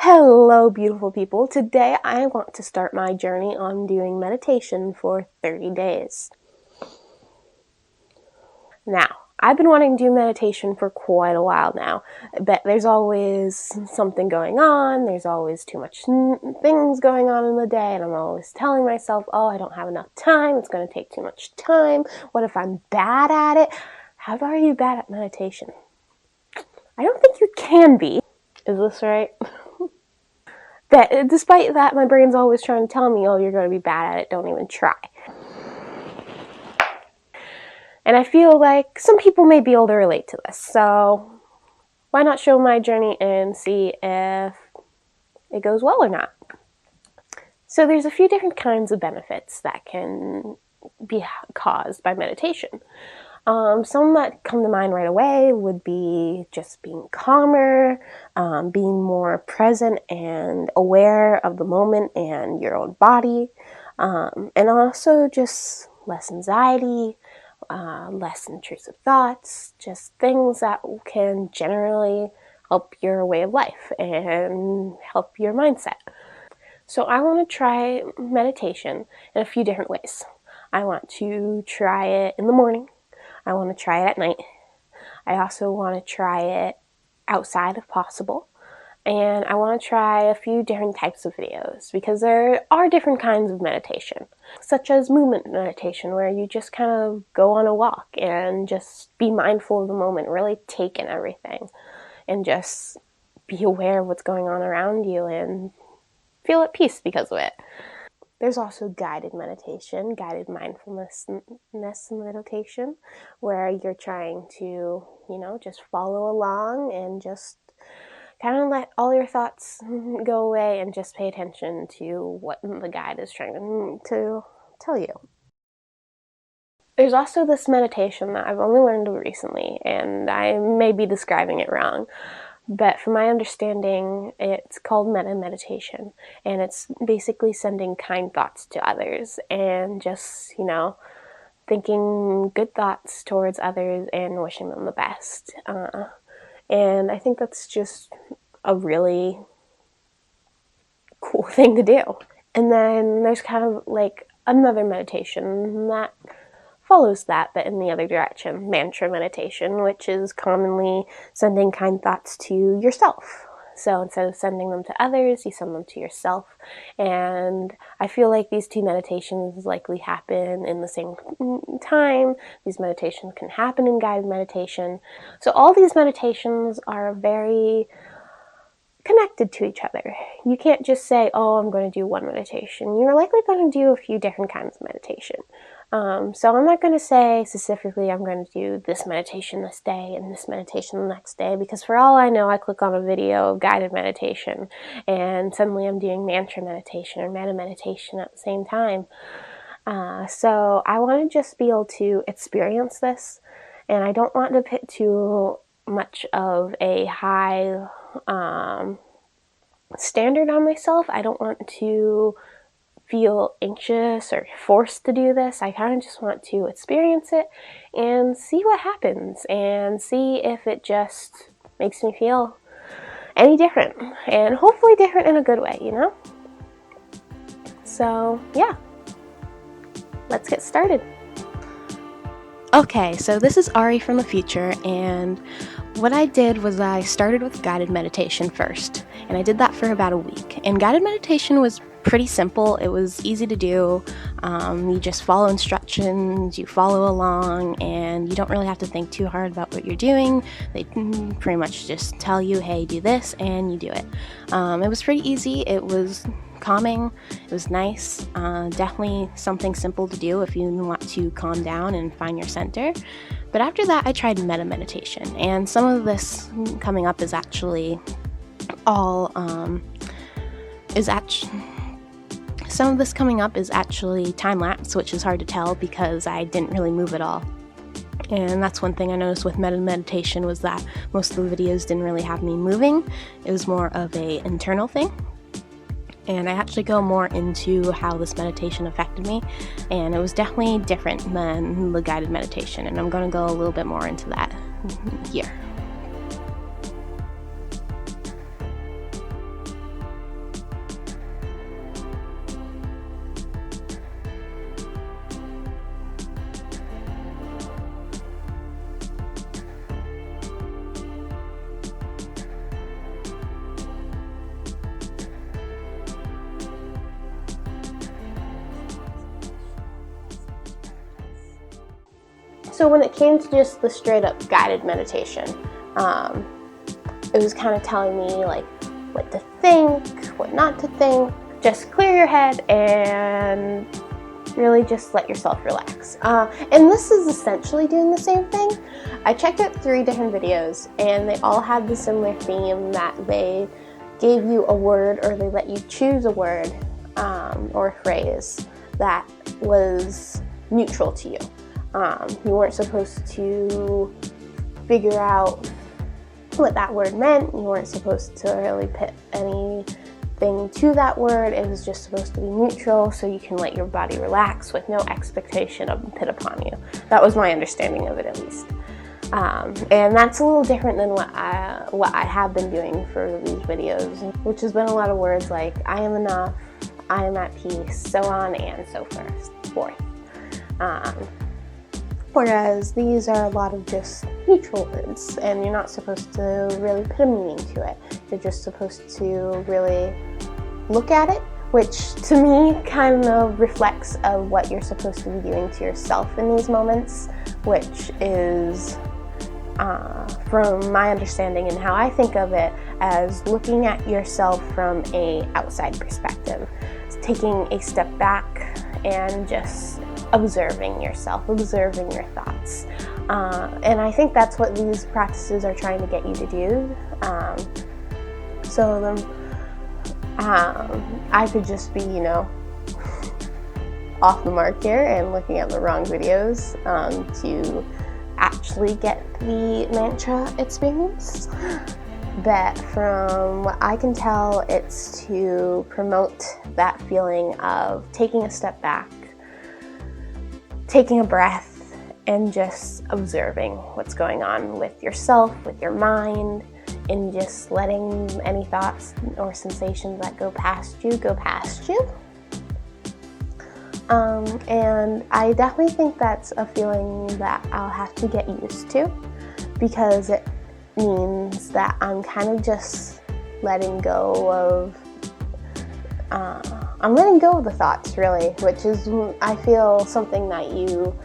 Hello, beautiful people. Today I want to start my journey on doing meditation for 30 days. Now, I've been wanting to do meditation for quite a while now, but there's always something going on, there's always too much things going on in the day, and I'm always telling myself, oh, I don't have enough time, it's going to take too much time, what if I'm bad at it? How are you bad at meditation? I don't think you can be. Is this right? That despite that, my brain's always trying to tell me, oh, you're going to be bad at it, don't even try. And I feel like some people may be able to relate to this, so why not show my journey and see if it goes well or not. So there's a few different kinds of benefits that can be caused by meditation. Some that come to mind right away would be just being calmer, being more present and aware of the moment and your own body, and also just less anxiety, less intrusive thoughts, just things that can generally help your way of life and help your mindset. So I want to try meditation in a few different ways. I want to try it in the morning. I want to try it at night. I also want to try it outside if possible. And I want to try a few different types of videos because there are different kinds of meditation, such as movement meditation, where you just kind of go on a walk and just be mindful of the moment, really take in everything and just be aware of what's going on around you and feel at peace because of it. There's also guided meditation, guided mindfulness meditation, where you're trying to, just follow along and just kind of let all your thoughts go away and just pay attention to what the guide is trying to tell you. There's also this meditation that I've only learned recently, and I may be describing it wrong, but from my understanding, it's called metta meditation, and it's basically sending kind thoughts to others and just, thinking good thoughts towards others and wishing them the best. And I think that's just a really cool thing to do. And then there's kind of like another meditation that follows that, but in the other direction, mantra meditation, which is commonly sending kind thoughts to yourself. So instead of sending them to others, you send them to yourself. And I feel like these two meditations likely happen in the same time. These meditations can happen in guided meditation. So all these meditations are very connected to each other. You can't just say, oh, I'm going to do one meditation. You're likely going to do a few different kinds of meditation. So I'm not going to say specifically I'm going to do this meditation this day and this meditation the next day, because for all I know, I click on a video of guided meditation and suddenly I'm doing mantra meditation or metta meditation at the same time. So I want to just be able to experience this, and I don't want to put too much of a high standard on myself. I don't want to feel anxious or forced to do this. I kind of just want to experience it and see what happens and see if it just makes me feel any different, and hopefully different in a good way, So yeah, let's get started. Okay, so this is Ari from the future, and what I did was I started with guided meditation first, and I did that for about a week. And guided meditation was pretty simple. It was easy to do. You just follow instructions, you follow along, and you don't really have to think too hard about what you're doing. They pretty much just tell you, hey, do this, and you do it. It was pretty easy. It was calming. It was nice. Definitely something simple to do if you want to calm down and find your center. But after that, I tried metta meditation, and some of this coming up is actually all some of this coming up is actually time-lapse, which is hard to tell because I didn't really move at all. And that's one thing I noticed with metta meditation, was that most of the videos didn't really have me moving. It was more of a internal thing. And I actually go more into how this meditation affected me, and it was definitely different than the guided meditation, and I'm going to go a little bit more into that here. So when it came to just the straight up guided meditation, it was kind of telling me like what to think, what not to think. Just clear your head and really just let yourself relax. And this is essentially doing the same thing. I checked out 3 different videos and they all had the similar theme, that they gave you a word, or they let you choose a word or a phrase that was neutral to you. You weren't supposed to figure out what that word meant. You weren't supposed to really put anything to that word. It was just supposed to be neutral, so you can let your body relax with no expectation of put upon you. That was my understanding of it, at least. And that's a little different than what I have been doing for these videos, which has been a lot of words like I am enough, I am at peace, so on and so forth. Whereas these are a lot of just neutral words, and you're not supposed to really put a meaning to it. You're just supposed to really look at it, which to me kind of reflects of what you're supposed to be doing to yourself in these moments, which is, from my understanding and how I think of it, as looking at yourself from an outside perspective. It's taking a step back and just observing yourself, observing your thoughts. And I think that's what these practices are trying to get you to do. I could just be, off the mark here and looking at the wrong videos to actually get the mantra experience. But from what I can tell, it's to promote that feeling of taking a step back, taking a breath, and just observing what's going on with yourself, with your mind, and just letting any thoughts or sensations that go past you. And I definitely think that's a feeling that I'll have to get used to, because it means that I'm kind of just letting go of the thoughts, really, which is, I feel, something that you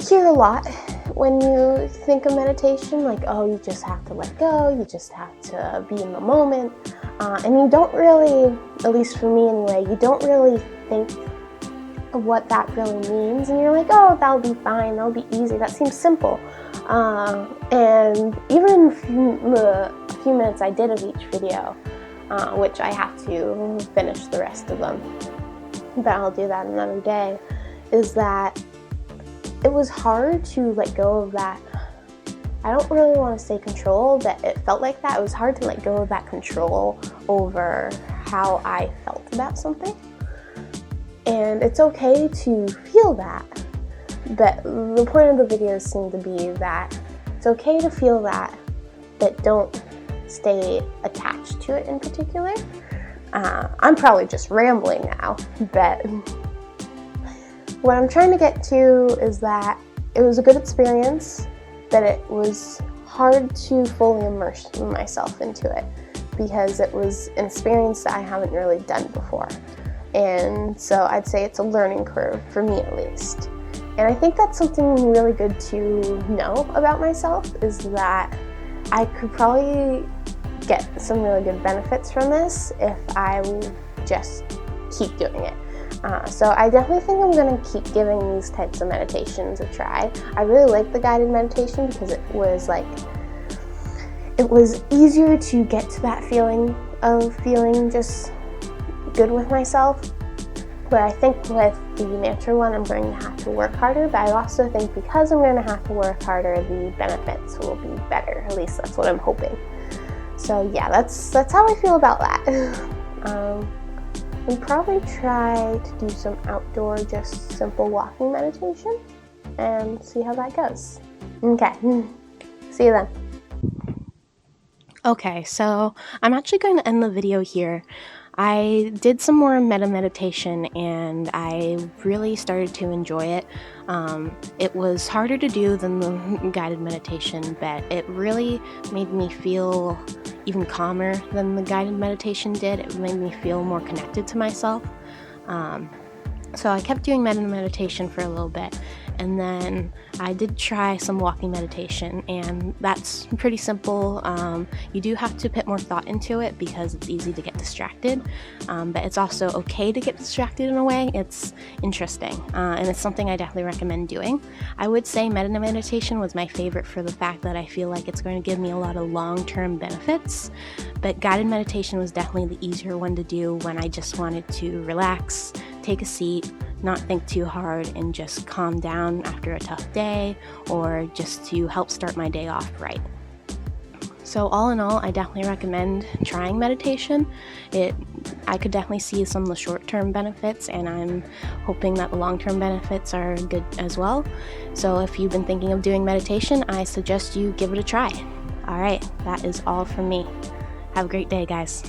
hear a lot when you think of meditation, like, oh, you just have to let go, you just have to be in the moment, and you don't really, at least for me anyway, you don't really think of what that really means, and you're like, oh, that'll be fine, that'll be easy, that seems simple. And even the few minutes I did of each video, which I have to finish the rest of them, but I'll do that another day, is that it was hard to let go of that. I don't really want to say control, but it felt like that. It was hard to let go of that control over how I felt about something. And it's okay to feel that, but the point of the videos seemed to be that it's okay to feel that, but don't stay attached to it in particular. I'm probably just rambling now, but what I'm trying to get to is that it was a good experience, but it was hard to fully immerse myself into it, because it was an experience that I haven't really done before. And so I'd say it's a learning curve, for me at least. And I think that's something really good to know about myself, is that I could probably get some really good benefits from this if I just keep doing it. So I definitely think I'm going to keep giving these types of meditations a try. I really like the guided meditation because it was easier to get to that feeling of feeling just good with myself. But I think with the mantra one, I'm going to have to work harder. But I also think because I'm going to have to work harder, the benefits will be better. At least that's what I'm hoping. So yeah, that's how I feel about that. We'll probably try to do some outdoor, just simple walking meditation and see how that goes. Okay, see you then. Okay, so I'm actually going to end the video here. I did some more metta meditation and I really started to enjoy it. It was harder to do than the guided meditation, but it really made me feel even calmer than the guided meditation did. It made me feel more connected to myself. So I kept doing metta meditation for a little bit, And then I did try some walking meditation, and that's pretty simple. You do have to put more thought into it because it's easy to get distracted, but it's also okay to get distracted in a way. It's interesting, and it's something I definitely recommend doing. I would say meditation was my favorite for the fact that I feel like it's going to give me a lot of long-term benefits, but guided meditation was definitely the easier one to do when I just wanted to relax, take a seat, not think too hard, and just calm down after a tough day, or just to help start my day off right. So all in all, I definitely recommend trying meditation. I could definitely see some of the short-term benefits, and I'm hoping that the long-term benefits are good as well. So if you've been thinking of doing meditation, I suggest you give it a try. All right, that is all from me. Have a great day, guys.